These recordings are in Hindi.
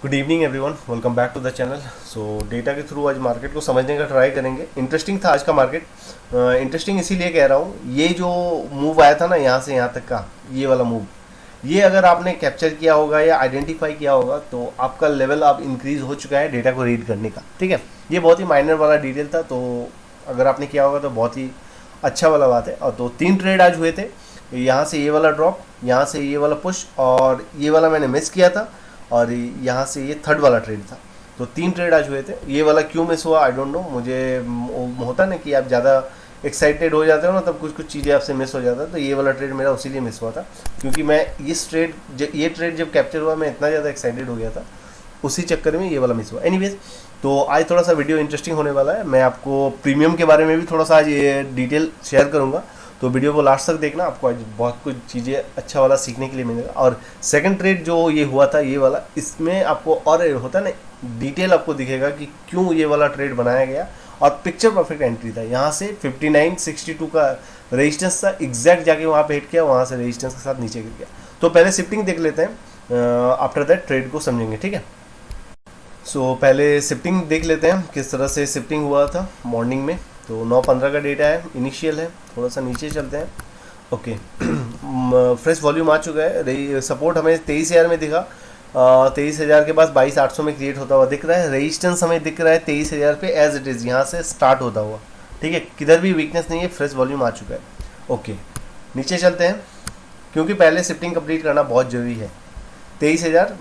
Good evening everyone, welcome back to the channel. So data के थ्रू आज मार्केट को समझने का ट्राई करेंगे। इंटरेस्टिंग था आज का मार्केट। इंटरेस्टिंग इसीलिए कह रहा हूँ, ये जो मूव आया था ना यहाँ से यहाँ तक का, ये वाला मूव, ये अगर आपने कैप्चर किया होगा या आइडेंटिफाई किया होगा तो आपका लेवल अब इंक्रीज हो चुका है डेटा को रीड करने का। ठीक है, ये बहुत ही माइनर वाला डिटेल था, तो अगर आपने किया होगा तो बहुत ही अच्छा वाला बात है। और तो 3 ट्रेड आज हुए थे, यहाँ से ये वाला ड्रॉप, यहाँ से ये वाला पुश, और ये वाला मैंने मिस किया था, और यहाँ से ये थर्ड वाला ट्रेड था। तो 3 ट्रेड आज हुए थे। ये वाला क्यों मिस हुआ आई डोंट नो। मुझे होता ना कि आप ज़्यादा एक्साइटेड हो जाते हो ना, तब कुछ कुछ चीज़ें आपसे मिस हो जाता है। तो ये वाला ट्रेड मेरा उसी लिए मिस हुआ था, क्योंकि मैं ये ट्रेड जब कैप्चर हुआ मैं इतना ज़्यादा एक्साइटेड हो गया था, उसी चक्कर में ये वाला मिस हुआ। एनीवेज, तो आज थोड़ा सा वीडियो इंटरेस्टिंग होने वाला है। मैं आपको प्रीमियम के बारे में भी थोड़ा सा आज ये डिटेल शेयर करूँगा, तो वीडियो को लास्ट तक देखना, आपको आज बहुत कुछ चीज़ें अच्छा वाला सीखने के लिए मिलेगा। और सेकंड ट्रेड जो ये हुआ था, ये वाला, इसमें आपको और होता है ना, डिटेल आपको दिखेगा कि क्यों ये वाला ट्रेड बनाया गया। और पिक्चर परफेक्ट एंट्री था, यहाँ से 59.62 का रेजिस्टेंस था, एग्जैक्ट जाके वहाँ पे हिट किया, वहाँ से रेजिस्टेंस के साथ नीचे गिर गया। तो पहले शिफ्टिंग देख लेते हैं, आफ्टर दैट ट्रेड को समझेंगे। ठीक है, सो पहले शिफ्टिंग देख लेते हैं किस तरह से शिफ्टिंग हुआ था मॉर्निंग में। तो 9:15 का डेटा है, इनिशियल है। थोड़ा सा नीचे चलते हैं। ओके, फ्रेश वॉल्यूम आ चुका है। सपोर्ट हमें 23,000 में दिखा, 23,000 के बाद 22,800 में क्रिएट होता हुआ दिख रहा है। रेजिस्टेंस हमें दिख रहा है 23,000 पे एज इट इज़, यहाँ से स्टार्ट होता हुआ। ठीक है, किधर भी वीकनेस नहीं है, फ्रेश वॉल्यूम आ चुका है। ओके, नीचे चलते हैं, क्योंकि पहले शिफ्टिंग कंप्लीट करना बहुत ज़रूरी है। 23,000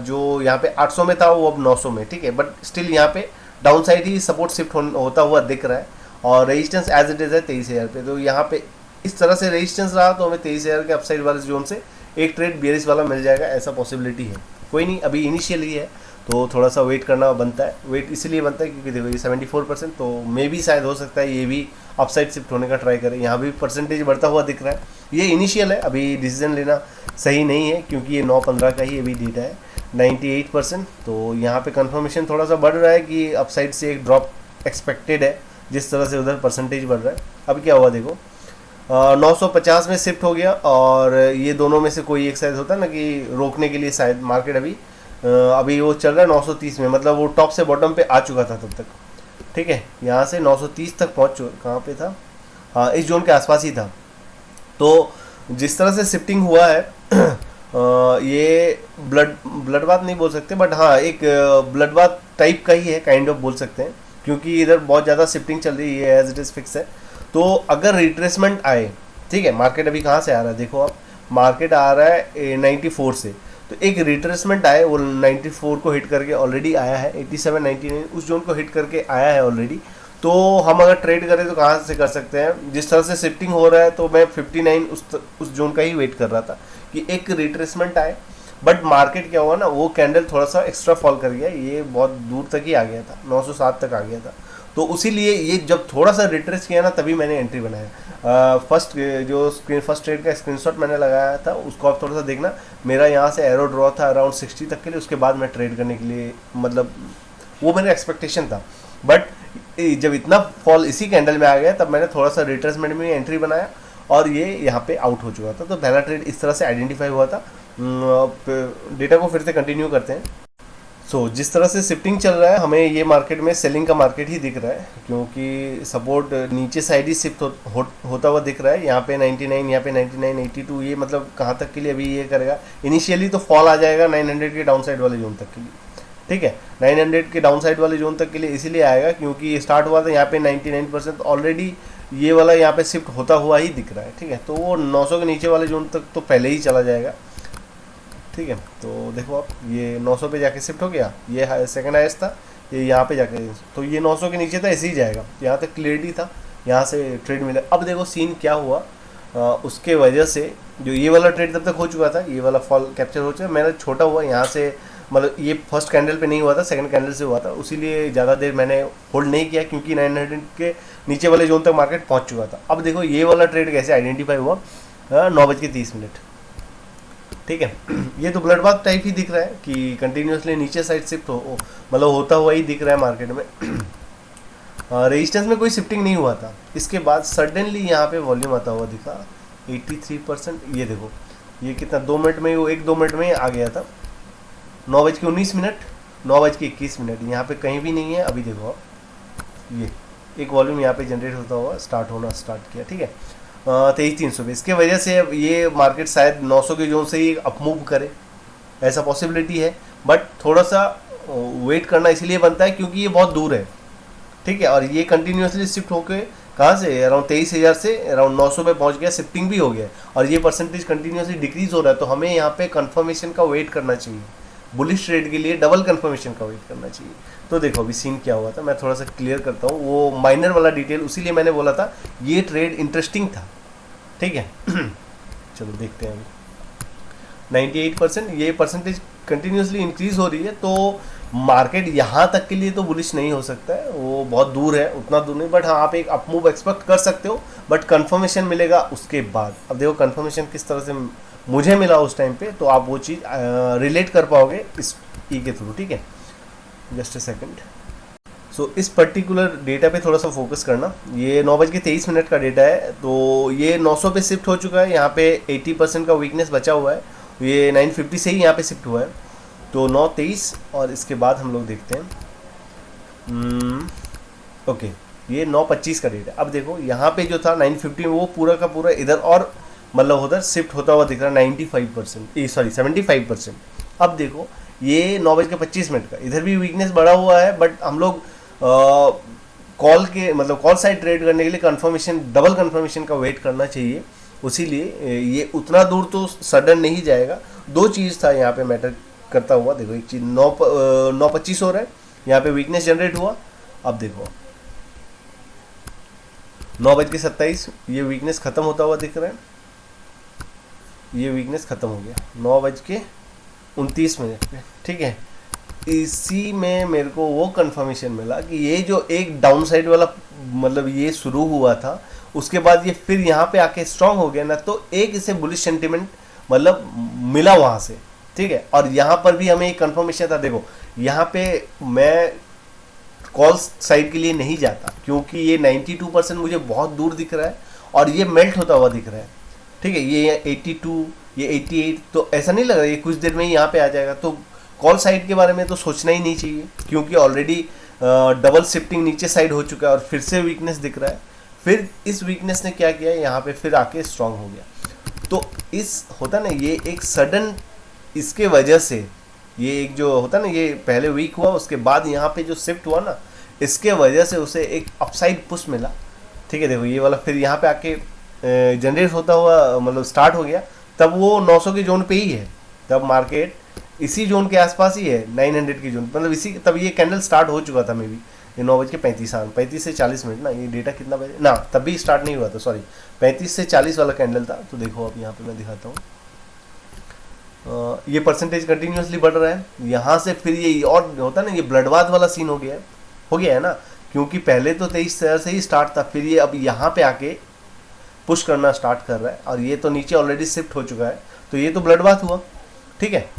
जो यहाँ पे 800 में था, वो अब 900 में। ठीक है, बट स्टिल यहाँ पे डाउन साइड ही सपोर्ट शिफ्ट होता हुआ दिख रहा है, और रेजिस्टेंस एज इट इज़ है 23,000 पे। तो यहाँ पे इस तरह से रेजिस्टेंस रहा तो हमें 23,000 के अपसाइड वाले जोन से एक ट्रेड बियरिश वाला मिल जाएगा, ऐसा पॉसिबिलिटी है। कोई नहीं, अभी इनिशियली है तो थोड़ा सा वेट करना बनता है। वेट इसलिए बनता है क्योंकि देखो ये 74%, तो मे भी शायद हो सकता है ये भी अपसाइड शिफ्ट होने का ट्राई करे। यहाँ भी परसेंटेज बढ़ता हुआ दिख रहा है। ये इनिशियल है, अभी डिसीजन लेना सही नहीं है, क्योंकि ये 9:15 का ही अभी डेटा है। 98%, तो यहाँ पे कंफर्मेशन थोड़ा सा बढ़ रहा है कि अपसाइड से एक ड्रॉप एक्सपेक्टेड है, जिस तरह से उधर परसेंटेज बढ़ रहा है। अब क्या हुआ देखो, 950 में शिफ्ट हो गया, और ये दोनों में से कोई एक शायद होता है ना कि रोकने के लिए शायद मार्केट अभी वो चल रहा है 930 में, मतलब वो टॉप से बॉटम पे आ चुका था तब तक। ठीक है, यहाँ से 930 तक पहुँच चुका, कहाँ पे था, हाँ इस जोन के आसपास ही था। तो जिस तरह से शिफ्टिंग हुआ है, ये ब्लड बाथ नहीं बोल सकते, बट हाँ एक ब्लड बाथ टाइप का ही है, काइंड ऑफ बोल सकते हैं, क्योंकि इधर बहुत ज़्यादा शिफ्टिंग चल रही है, एज इट इज़ फिक्स है। तो अगर रिट्रेसमेंट आए, ठीक है, मार्केट अभी कहाँ से आ रहा है देखो आप, मार्केट आ रहा है 94 से। तो एक रिट्रेसमेंट आए, वो 94 को हिट करके ऑलरेडी आया है, 87 99 उस जोन को हिट करके आया है ऑलरेडी। तो हम अगर ट्रेड करें तो कहाँ से कर सकते हैं, जिस तरह से शिफ्टिंग हो रहा है, तो मैं 59 उस जोन का ही वेट कर रहा था कि एक रिट्रेसमेंट आए। बट मार्केट क्या हुआ ना, वो कैंडल थोड़ा सा एक्स्ट्रा फॉल कर गया, ये बहुत दूर तक ही आ गया था, 907 तक आ गया था। तो उसी लिए ये जब थोड़ा सा रिट्रेस किया ना, तभी मैंने एंट्री बनाया। फर्स्ट ट्रेड का स्क्रीनशॉट मैंने लगाया था, उसको आप थोड़ा सा देखना। मेरा यहाँ से एरो ड्रॉ था अराउंड 60 तक के लिए, उसके बाद मैं ट्रेड करने के लिए, मतलब वो मेरा एक्सपेक्टेशन था। बट जब इतना फॉल इसी कैंडल में आ गया, तब मैंने थोड़ा सा रिट्रेसमेंट में एंट्री बनाया, और ये यहाँ पे आउट हो चुका था। तो पहला ट्रेड इस तरह से आइडेंटिफाई हुआ था। डेटा को फिर से कंटिन्यू करते हैं। जिस तरह से शिफ्टिंग चल रहा है, हमें ये मार्केट में सेलिंग का मार्केट ही दिख रहा है, क्योंकि सपोर्ट नीचे साइड ही शिफ्ट होता हुआ दिख रहा है। यहाँ पे 99, यहाँ पे 99 82, ये मतलब कहाँ तक के लिए अभी ये करेगा। इनिशियली तो फॉल आ जाएगा 900 के डाउन साइड वाले जोन तक के लिए। ठीक है, 900 के डाउन साइड वाले जोन तक के लिए इसीलिए आएगा क्योंकि स्टार्ट हुआ था यहाँ पे 99%, ऑलरेडी ये वाला यहाँ पे शिफ्ट होता हुआ ही दिख रहा है। ठीक है, तो वो 900 के नीचे वाले जोन तक तो पहले ही चला जाएगा। ठीक है, तो देखो आप, ये 900 पे जाके शिफ्ट हो गया, ये सेकंड हाईएस्ट था, ये यहाँ पे जाके, तो ये 900 के नीचे था, ऐसे ही जाएगा। यहाँ तक क्लियरिटी था, यहाँ से ट्रेड मिला। अब देखो सीन क्या हुआ, उसके वजह से जो ये वाला ट्रेड तब तक हो चुका था, ये वाला फॉल कैप्चर हो चुका, मेरा छोटा हुआ यहाँ से, मतलब ये फर्स्ट कैंडल पे नहीं हुआ था, सेकंड कैंडल से हुआ था, उसीलिए ज़्यादा देर मैंने होल्ड नहीं किया, क्योंकि 900 के नीचे वाले जोन तक मार्केट पहुँच चुका था। अब देखो ये वाला ट्रेड कैसे आइडेंटिफाई हुआ, 9:30। ठीक है, ये तो ब्लड बाथ टाइप ही दिख रहा है कि कंटिन्यूसली नीचे साइड शिफ्ट मतलब होता हुआ ही दिख रहा है मार्केट में। रेजिस्टेंस में कोई शिफ्टिंग नहीं हुआ था, इसके बाद सडनली यहाँ पे वॉल्यूम आता हुआ दिखा 83%। ये देखो, ये कितना 2 मिनट में, वो 1-2 मिनट में ही आ गया था। 9:19, 9:21, यहाँ पे कहीं भी नहीं है। अभी देखो आप, ये एक वॉल्यूम यहाँ पे जनरेट होता हुआ स्टार्ट किया, ठीक है। 23,300 पे, इसके वजह से अब ये मार्केट शायद 900 के जोन से ही अपमूव करे, ऐसा पॉसिबिलिटी है। बट थोड़ा सा वेट करना इसलिए बनता है क्योंकि ये बहुत दूर है, ठीक है। और ये कंटिन्यूसली शिफ्ट होके कहाँ से अराउंड 23,000 से अराउंड 900 पे पहुंच गया, शिफ्टिंग भी हो गया और ये परसेंटेज कंटिन्यूसली डिक्रीज हो रहा है। तो हमें यहाँ पे कंफर्मेशन का वेट करना चाहिए, बुलिश ट्रेड के लिए डबल कंफर्मेशन का वेट करना चाहिए। तो देखो अभी सीन क्या हुआ था, मैं थोड़ा सा क्लियर करता हूँ वो माइनर वाला डिटेल, उसीलिए मैंने बोला था ये ट्रेड इंटरेस्टिंग था, ठीक है। चलो देखते हैं अभी 98%, ये परसेंटेज कंटिन्यूसली इंक्रीज हो रही है। तो मार्केट यहाँ तक के लिए तो बुलिश नहीं हो सकता है, वो बहुत दूर है, उतना दूर नहीं। बट हाँ, आप एक अपमूव एक्सपेक्ट कर सकते हो, बट कंफर्मेशन मिलेगा उसके बाद। अब देखो कंफर्मेशन किस तरह से मुझे मिला उस टाइम पे, तो आप वो चीज़ रिलेट कर पाओगे इस ई के थ्रू, ठीक है। Just a second. सो इस पर्टिकुलर डेटा पे थोड़ा सा फोकस करना। ये 9:23 का डेटा है, तो ये 900 पे शिफ्ट हो चुका है। यहाँ पे 80% का वीकनेस बचा हुआ है, ये 950 से ही यहाँ पे शिफ्ट हुआ है। तो 9:23 और इसके बाद हम लोग देखते हैं ओके, ये 9:25 का डेटा। अब देखो यहाँ पे जो था 950 वो पूरा का पूरा इधर और मतलब उधर शिफ्ट होता हुआ दिख रहा है 95%, सॉरी 75%। अब देखो ये 9:25 का इधर भी वीकनेस बढ़ा हुआ है, बट हम लोग कॉल के मतलब कॉल साइड ट्रेड करने के लिए कंफर्मेशन, डबल कंफर्मेशन का वेट करना चाहिए। उसीलिए ये उतना दूर तो सडन नहीं जाएगा। दो चीज़ था यहाँ पे मैटर करता हुआ, देखो एक चीज़ 9:25 हो रहा है, यहाँ पे वीकनेस जनरेट हुआ। अब देखो 9:27 ये वीकनेस खत्म होता हुआ दिख रहा है, ये वीकनेस खत्म हो गया 9:29 पे, ठीक है। इसी में मेरे को वो कंफर्मेशन मिला कि ये जो एक डाउन साइड वाला मतलब ये शुरू हुआ था, उसके बाद ये फिर यहाँ पे आके स्ट्रांग हो गया ना, तो एक इसे बुलिश सेंटिमेंट मतलब मिला वहाँ से, ठीक है। और यहाँ पर भी हमें एक कंफर्मेशन था। देखो यहाँ पे मैं कॉल साइड के लिए नहीं जाता क्योंकि ये 92% मुझे बहुत दूर दिख रहा है और ये मेल्ट होता हुआ दिख रहा है, ठीक है। ये 82, ये 88, तो ऐसा नहीं लग रहा ये कुछ देर में ही यहाँ पे आ जाएगा। तो कॉल साइड के बारे में तो सोचना ही नहीं चाहिए क्योंकि ऑलरेडी डबल शिफ्टिंग नीचे साइड हो चुका है और फिर से वीकनेस दिख रहा है। फिर इस वीकनेस ने क्या किया, यहाँ पे फिर आके स्ट्रांग हो गया। तो इस होता ना ये एक सडन, इसके वजह से ये एक जो होता ना ये पहले वीक हुआ उसके बाद यहाँ पे जो शिफ्ट हुआ ना, इसके वजह से उसे एक अपसाइड पुश मिला, ठीक है। देखो ये वाला फिर यहाँ पे आके जनरेट होता हुआ मतलब स्टार्ट हो गया, तब वो 900 के जोन पे ही है, तब मार्केट इसी जोन के आसपास ही है 900 की जोन, मतलब इसी तब ये कैंडल स्टार्ट हो चुका था मे बी ये 9:35 से 40 मिनट ना, ये डेटा कितना बजे ना, तब भी स्टार्ट नहीं हुआ था, सॉरी 35 से 40 वाला कैंडल था। तो देखो अब यहाँ पे मैं दिखाता हूँ, ये परसेंटेज कंटिन्यूसली बढ़ रहा है यहाँ से। फिर ये और होता है ना ये ब्लडबाथ वाला सीन हो गया है ना, क्योंकि पहले तो 23,000 से ही स्टार्ट था, फिर ये अब यहाँ पे आके पुश करना स्टार्ट कर रहा है और ये तो नीचे ऑलरेडी शिफ्ट हो चुका है। तो ये तो ब्लडबाथ हुआ, ठीक है।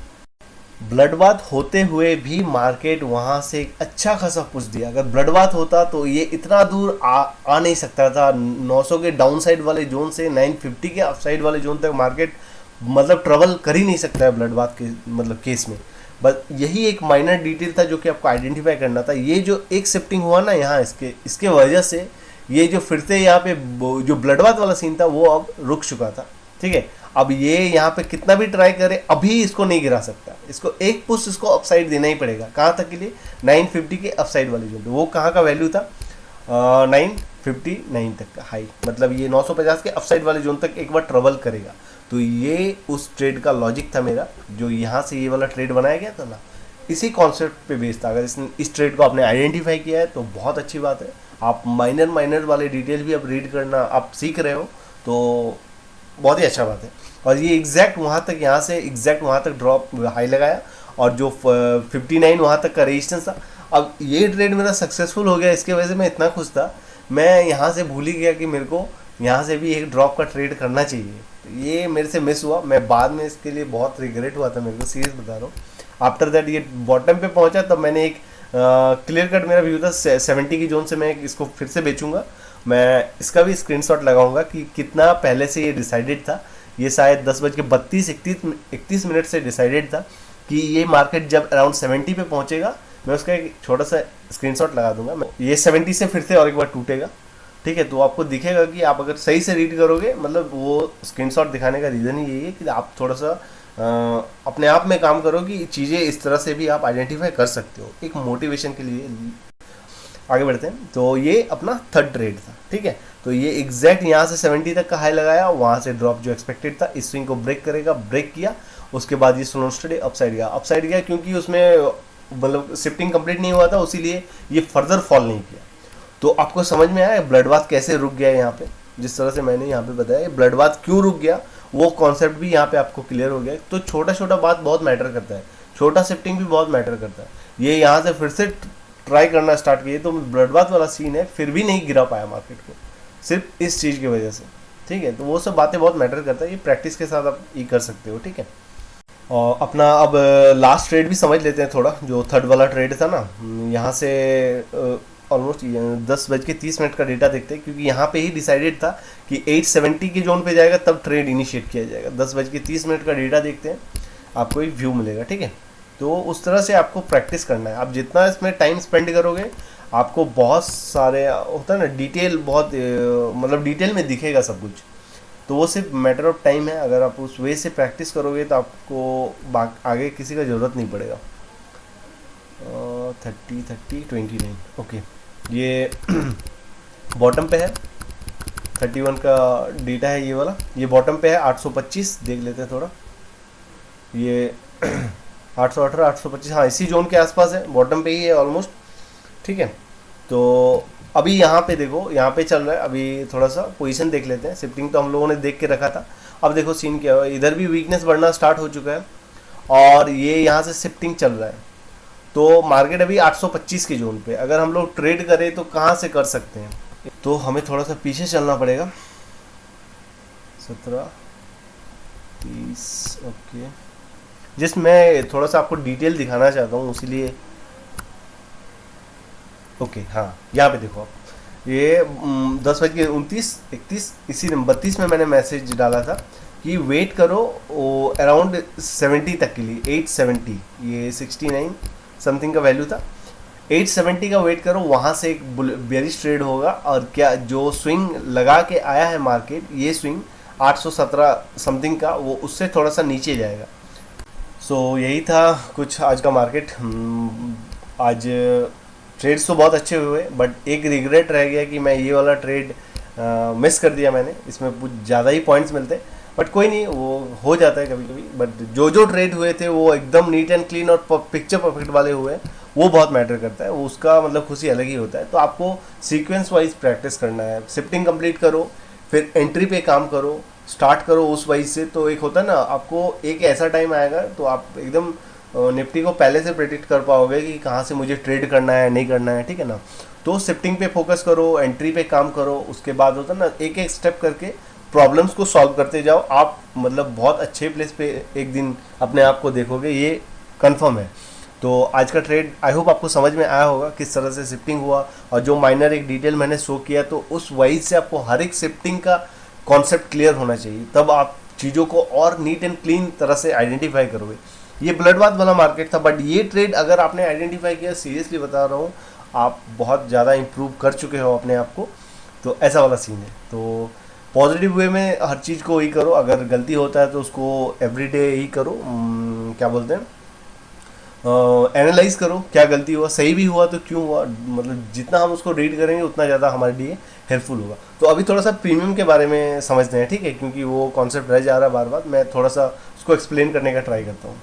ब्लडबाथ होते हुए भी मार्केट वहाँ से एक अच्छा खासा पुश दिया। अगर ब्लडबाथ होता तो ये इतना दूर आ नहीं सकता था। 900 के डाउन साइड वाले जोन से 950 के अप साइड वाले जोन तक मार्केट मतलब ट्रेवल कर ही नहीं सकता है ब्लडबाथ के मतलब केस में। बस यही एक माइनर डिटेल था जो कि आपको आइडेंटिफाई करना था। ये जो एक शिफ्टिंग हुआ ना यहाँ इसके वजह से ये जो फिर से यहाँ पे जो ब्लडबाथ वाला सीन था वो अब रुक चुका था, ठीक है। अब ये यहाँ पे कितना भी ट्राई करे अभी इसको नहीं गिरा सकता, इसको एक पुश इसको अपसाइड देना ही पड़ेगा। कहाँ तक के लिए 950 के अपसाइड वाली जोन, वो कहाँ का वैल्यू था 959 तक का हाई, मतलब ये 950 के अपसाइड वाले जोन तक एक बार ट्रेवल करेगा। तो ये उस ट्रेड का लॉजिक था मेरा, जो यहाँ से ये वाला ट्रेड बनाया गया था ना, इसी कॉन्सेप्ट पे बेस्ड था। अगर इस ट्रेड को आपने आइडेंटिफाई किया है तो बहुत अच्छी बात है। आप माइनर वाले डिटेल भी अब रीड करना आप सीख रहे हो तो बहुत ही अच्छा बात है। और ये एग्जैक्ट वहाँ तक, यहाँ से एग्जैक्ट वहाँ तक ड्रॉप हाई लगाया और जो 59 वहाँ तक का रेजिस्टेंस था। अब ये ट्रेड मेरा सक्सेसफुल हो गया, इसके वजह से मैं इतना खुश था, मैं यहाँ से भूल ही गया कि मेरे को यहाँ से भी एक ड्रॉप का ट्रेड करना चाहिए। ये मेरे से मिस हुआ, मैं बाद में इसके लिए बहुत रिग्रेट हुआ था मेरे को, सीरियस बता रहा हूँ। आफ्टर दैट ये बॉटम पे पहुँचा तब मैंने एक क्लियर कट मेरा व्यू था 70 की जोन से मैं इसको फिर से बेचूंगा। मैं इसका भी स्क्रीनशॉट लगाऊंगा कि कितना पहले से ये डिसाइडेड था। ये शायद 10:32 31 से डिसाइडेड था कि ये मार्केट जब अराउंड 70 पे पहुंचेगा, मैं उसका एक छोटा सा स्क्रीनशॉट लगा दूंगा। ये 70 से फिर से और एक बार टूटेगा, ठीक है। तो आपको दिखेगा कि आप अगर सही से रीड करोगे, मतलब वो स्क्रीनशॉट दिखाने का रीज़न ही यही है कि आप थोड़ा सा अपने आप में काम करो कि चीज़ें इस तरह से भी आप आइडेंटिफाई कर सकते हो, एक मोटिवेशन के लिए। आगे बढ़ते हैं। तो ये अपना थर्ड ट्रेड था, ठीक है। तो ये एग्जैक्ट यहाँ से 70 तक का हाई लगाया, वहाँ से ड्रॉप जो एक्सपेक्टेड था, इस स्विंग को ब्रेक करेगा, ब्रेक किया, उसके बाद ये स्लो स्टडी अपसाइड गया क्योंकि उसमें मतलब शिफ्टिंग कंप्लीट नहीं हुआ था, इसीलिए ये फर्दर फॉल नहीं किया। तो आपको समझ में आया ब्लड बाथ कैसे रुक गया यहाँ पे, जिस तरह से मैंने यहाँ पे बताया ब्लड बाथ क्यों रुक गया, वो कॉन्सेप्ट भी यहाँ पे आपको क्लियर हो गया। तो छोटा छोटा बात बहुत मैटर करता है, छोटा शिफ्टिंग भी बहुत मैटर करता है। ये यहाँ से फिर से ट्राई करना स्टार्ट किए, तो ब्लड बाथ वाला सीन है, फिर भी नहीं गिरा पाया मार्केट को, सिर्फ इस चीज़ की वजह से, ठीक है। तो वो सब बातें बहुत मैटर करता है, ये प्रैक्टिस के साथ आप ये कर सकते हो, ठीक है। और अपना अब लास्ट ट्रेड भी समझ लेते हैं थोड़ा, जो थर्ड वाला ट्रेड था ना, यहाँ से ऑलमोस्ट 10:30 का डेटा देखते हैं, क्योंकि यहाँ पे ही डिसाइडेड था कि 870 के जोन पे जाएगा तब ट्रेड इनिशिएट किया जाएगा। 10:30 का डेटा देखते हैं, आपको एक व्यू मिलेगा, ठीक है। तो उस तरह से आपको प्रैक्टिस करना है। आप जितना इसमें टाइम स्पेंड करोगे, आपको बहुत सारे होता है ना डिटेल, बहुत मतलब डिटेल में दिखेगा सब कुछ। तो वो सिर्फ मैटर ऑफ टाइम है, अगर आप उस वे से प्रैक्टिस करोगे तो आपको आगे किसी का ज़रूरत नहीं पड़ेगा। 30 30 29 ओके, ये बॉटम पे है, 31 का डेटा है, ये वाला ये बॉटम पे है। 825 देख लेते हैं थोड़ा, ये 818 825, हाँ इसी जोन के आसपास है, बॉटम पे ही है ऑलमोस्ट, ठीक है। तो अभी यहाँ पे देखो, यहाँ पे चल रहा है, अभी थोड़ा सा पोजीशन देख लेते हैं। शिफ्टिंग तो हम लोगों ने देख के रखा था, अब देखो सीन क्या हुआ, इधर भी वीकनेस बढ़ना स्टार्ट हो चुका है और ये यहाँ से शिफ्टिंग चल रहा है। तो मार्केट अभी 825 के जोन पे, अगर हम लोग ट्रेड करें तो कहाँ से कर सकते हैं, तो हमें थोड़ा सा पीछे चलना पड़ेगा। 17 30 ओके, जिसमें थोड़ा सा आपको डिटेल दिखाना चाहता हूँ, इसीलिए ओके हाँ, यहाँ पे देखो आप, ये 10:29 इसी नंबर 32 में मैंने मैसेज डाला था कि वेट करो अराउंड 70 तक के लिए, 870, ये 69 समथिंग का वैल्यू था, 870 का वेट करो, वहाँ से एक बेरिश ट्रेड होगा। और क्या जो स्विंग लगा के आया है मार्केट, ये स्विंग 817 समथिंग का, वो उससे थोड़ा सा नीचे जाएगा। सो यही था कुछ आज का मार्केट। आज ट्रेड्स तो बहुत अच्छे हुए, बट एक रिग्रेट रह गया कि मैं ये वाला ट्रेड मिस कर दिया मैंने, इसमें कुछ ज़्यादा ही पॉइंट्स मिलते, बट कोई नहीं, वो हो जाता है कभी कभी। बट जो जो ट्रेड हुए थे वो एकदम नीट एंड क्लीन और पिक्चर परफेक्ट वाले हुए, वो बहुत मैटर करता है, वो उसका मतलब खुशी अलग ही होता है। तो आपको सीक्वेंस वाइज प्रैक्टिस करना है, शिफ्टिंग कंप्लीट करो, फिर एंट्री पे काम करो, स्टार्ट करो उस वाइज से। तो एक होता है ना, आपको एक ऐसा टाइम आएगा तो आप एकदम निफ्टी को पहले से प्रेडिक्ट कर पाओगे कि कहाँ से मुझे ट्रेड करना है, नहीं करना है, ठीक है ना। तो शिफ्टिंग पे फोकस करो, एंट्री पे काम करो, उसके बाद होता है ना, एक एक स्टेप करके प्रॉब्लम्स को सॉल्व करते जाओ। आप मतलब बहुत अच्छे प्लेस पे एक दिन अपने आप को देखोगे, ये कंफर्म है। तो आज का ट्रेड आई होप आपको समझ में आया होगा किस तरह से शिफ्टिंग हुआ, और जो माइनर एक डिटेल मैंने शो किया, तो उस वाइज से आपको हर एक शिफ्टिंग का कॉन्सेप्ट क्लियर होना चाहिए, तब आप चीज़ों को और नीट एंड क्लीन तरह से आइडेंटिफाई करोगे। ये ब्लड बाथ वाला मार्केट था, बट ये ट्रेड अगर आपने आइडेंटिफाई किया, सीरियसली बता रहा हूँ, आप बहुत ज़्यादा इंप्रूव कर चुके हो अपने आप को। तो ऐसा वाला सीन है। तो पॉजिटिव वे में हर चीज़ को ही करो, अगर गलती होता है तो उसको एवरीडे ही करो, क्या बोलते हैं, एनालाइज करो क्या गलती हुआ, सही भी हुआ तो क्यों हुआ, मतलब जितना हम उसको रीड करेंगे उतना ज़्यादा हमारे लिए हेल्पफुल होगा। तो अभी थोड़ा सा प्रीमियम के बारे में समझते हैं, ठीक है, क्योंकि वो कॉन्सेप्ट रह जा रहा है बार बार, मैं थोड़ा सा उसको एक्सप्लेन करने का ट्राई करता हूँ।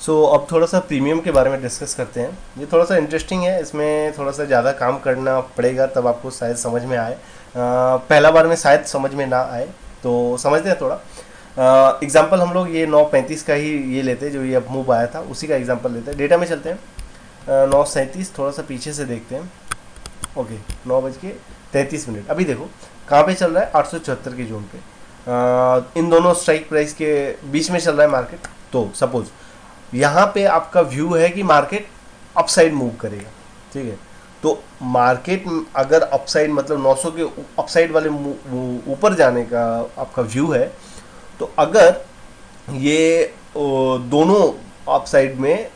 सो अब थोड़ा सा प्रीमियम के बारे में डिस्कस करते हैं। ये थोड़ा सा इंटरेस्टिंग है, इसमें थोड़ा सा ज़्यादा काम करना पड़ेगा तब आपको शायद समझ में आए, पहला बार में शायद समझ में ना आए, तो समझते हैं थोड़ा। एग्जांपल हम लोग ये 9:35 का ही ये लेते हैं, जो ये अब मूव आया था उसी का एग्जांपल लेते हैं। डेटा में चलते हैं, 9:37, थोड़ा सा पीछे से देखते हैं। ओके, 9:33। अभी देखो कहाँ पे चल रहा है, 874 के जोन पे, इन दोनों स्ट्राइक प्राइस के बीच में चल रहा है मार्केट। तो सपोज यहाँ पे आपका व्यू है कि मार्केट अपसाइड मूव करेगा, ठीक है। तो मार्केट अगर अपसाइड मतलब 900 के अपसाइड वाले ऊपर जाने का आपका व्यू है, तो अगर ये दोनों अप साइड में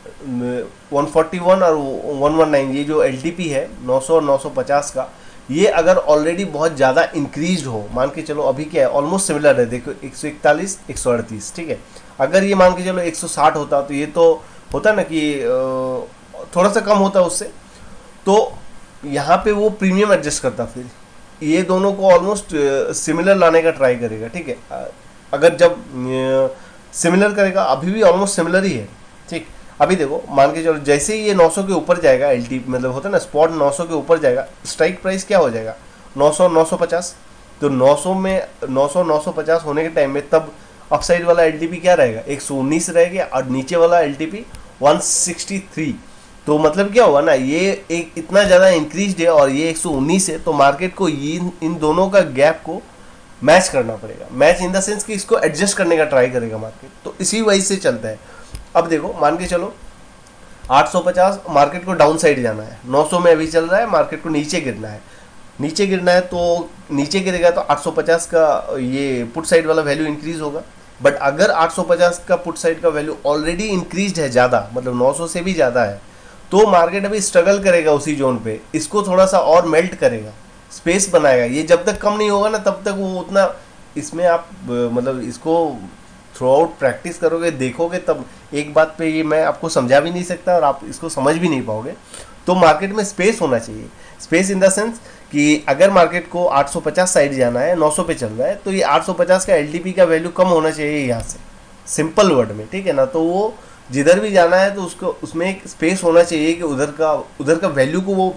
141 और 119, ये जो एल है 900 और 950 का, ये अगर ऑलरेडी बहुत ज़्यादा इंक्रीज हो, मान के चलो अभी क्या है ऑलमोस्ट सिमिलर है, देखो 141 138, ठीक है। अगर ये मान के चलो 160 होता तो ये तो होता ना कि थोड़ा सा कम होता उससे, तो यहाँ पे वो प्रीमियम एडजस्ट करता, फिर ये दोनों को ऑलमोस्ट सिमिलर लाने का ट्राई करेगा, ठीक है। अगर जब सिमिलर करेगा, अभी भी ऑलमोस्ट सिमिलर ही है, ठीक। अभी देखो मान के चलो जैसे ही ये 900 के ऊपर जाएगा, एल मतलब होता है ना स्पॉट 900 के ऊपर जाएगा, स्ट्राइक प्राइस क्या हो जाएगा 900 950। तो 900 में 900 950 होने के टाइम में तब अपसाइड वाला एल क्या रहेगा 119 रहेगा, और नीचे वाला एल 163। तो मतलब क्या होगा ना, ये एक इतना ज़्यादा इंक्रीज है और ये 119 है, तो मार्केट को इन दोनों का गैप को मैच करना पड़ेगा। मैच इन द सेंस कि इसको एडजस्ट करने का ट्राई करेगा मार्केट, तो इसी वजह से चलता है। अब देखो मान के चलो 850 मार्केट को डाउन साइड जाना है, 900 में अभी चल रहा है, मार्केट को नीचे गिरना है, नीचे गिरना है, तो नीचे गिरेगा तो 850 का ये पुट साइड वाला वैल्यू इंक्रीज होगा। बट अगर 850 का पुट साइड का वैल्यू ऑलरेडी इंक्रीज है ज़्यादा, मतलब 900 से भी ज़्यादा है, तो मार्केट अभी स्ट्रगल करेगा उसी जोन पे, इसको थोड़ा सा और मेल्ट करेगा, स्पेस बनाएगा। ये जब तक कम नहीं होगा ना तब तक वो उतना, इसमें आप मतलब इसको थ्रू आउट प्रैक्टिस करोगे, देखोगे, तब एक बात पे ये मैं आपको समझा भी नहीं सकता और आप इसको समझ भी नहीं पाओगे। तो मार्केट में स्पेस होना चाहिए, स्पेस इन द सेंस कि अगर मार्केट को 850 साइड जाना है, 900 पे चल रहा है, तो ये 850 का एल का वैल्यू कम होना चाहिए यहाँ से, सिंपल वर्ड में, ठीक है ना। तो वो जिधर भी जाना है तो उसको उसमें एक स्पेस होना चाहिए कि उधर का वैल्यू को वो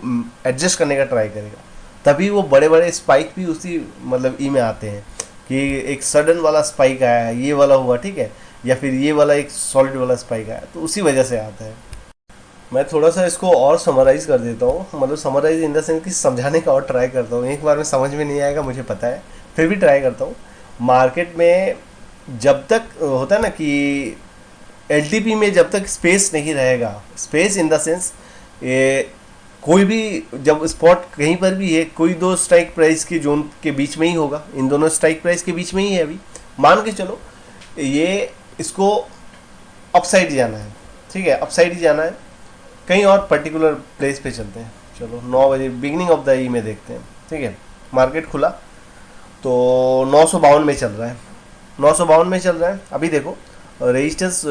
एडजस्ट करने का ट्राई करेगा, तभी वो बड़े बड़े स्पाइक भी उसी मतलब ई में आते हैं कि एक सडन वाला स्पाइक आया है, ये वाला हुआ, ठीक है, या फिर ये वाला एक सॉलिड वाला स्पाइक आया, तो उसी वजह से आता है। मैं थोड़ा सा इसको और समराइज़ कर देता हूँ, मतलब समराइज इन द सेंस कि समझाने का और ट्राई करता हूँ। एक बार में समझ में नहीं आएगा मुझे पता है, फिर भी ट्राई करता हूँ। मार्केट में जब तक होता है ना कि एल में जब तक स्पेस नहीं रहेगा, स्पेस इन द सेंस कोई भी जब स्पॉट कहीं पर भी है, कोई दो स्ट्राइक प्राइस के जोन के बीच में ही होगा, इन दोनों स्ट्राइक प्राइस के बीच में ही है अभी, मान के चलो ये इसको अपसाइड जाना है, ठीक है, अपसाइड ही जाना है, कहीं और पर्टिकुलर प्लेस पे चलते हैं। चलो 9 बजे बिगिनिंग ऑफ द ई में देखते हैं, ठीक है। मार्केट खुला तो 952 में चल रहा है, 952 में चल रहा है। अभी देखो रेजिस्टेंस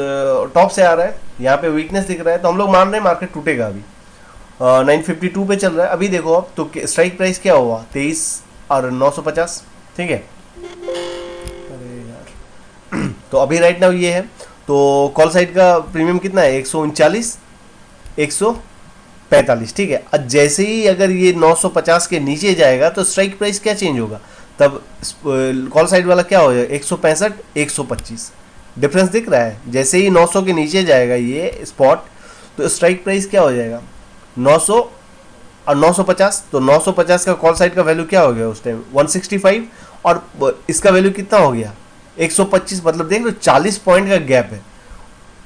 टॉप से आ रहा है, यहाँ पे वीकनेस दिख रहा है, तो हम लोग मान रहे हैं मार्केट टूटेगा। अभी 952 पे चल रहा है। अभी देखो अब तो स्ट्राइक प्राइस क्या हुआ 23 और 950, ठीक है। अरे यार तो अभी राइट नाउ ये है, तो कॉल साइड का प्रीमियम कितना है 139 145, ठीक है। अब जैसे ही अगर ये 950 के नीचे जाएगा तो स्ट्राइक प्राइस क्या चेंज होगा, तब कॉल साइड वाला क्या हो जाएगा 165 125, डिफरेंस दिख रहा है। जैसे ही 900 के नीचे जाएगा ये स्पॉट, तो स्ट्राइक प्राइस क्या हो जाएगा 900 और 950, तो 950 का कॉल साइड का वैल्यू क्या हो गया उस टाइम 165, और इसका वैल्यू कितना हो गया 125, मतलब देख लो 40 पॉइंट का गैप है।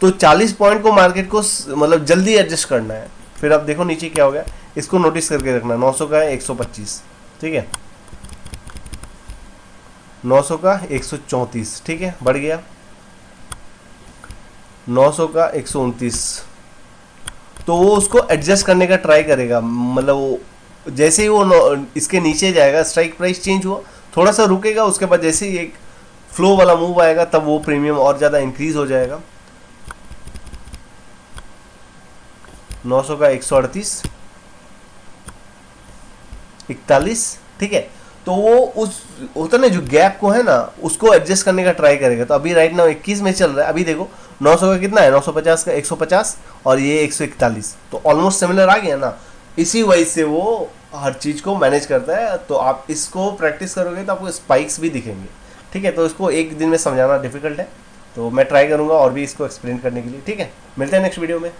तो 40 पॉइंट को मार्केट को मतलब जल्दी एडजस्ट करना है। फिर अब देखो नीचे क्या हो गया, इसको नोटिस करके रखना, 900 का है 125, ठीक है, 900 का 134, ठीक है, बढ़ गया 900 का 129, तो वो उसको एडजस्ट करने का ट्राई करेगा। मतलब वो जैसे ही वो इसके नीचे जाएगा, स्ट्राइक प्राइस चेंज हुआ, थोड़ा सा रुकेगा, उसके बाद जैसे ही एक फ्लो वाला मूव आएगा तब वो प्रीमियम और ज़्यादा इंक्रीज हो जाएगा। 900 का 138 41, ठीक है। तो वो उस होता ना जो गैप को है ना उसको एडजस्ट करने का ट्राई करेगा। तो अभी राइट नाउ 21 में चल रहा है। अभी देखो 900 का कितना है 950 का 150 और ये 141, तो ऑलमोस्ट सिमिलर आ गया ना। इसी वजह से वो हर चीज़ को मैनेज करता है। तो आप इसको प्रैक्टिस करोगे तो आपको स्पाइक्स भी दिखेंगे, ठीक है। तो इसको एक दिन में समझाना डिफिकल्ट है, तो मैं ट्राई करूँगा और भी इसको एक्सप्लेन करने के लिए, ठीक है। मिलते हैं नेक्स्ट वीडियो में।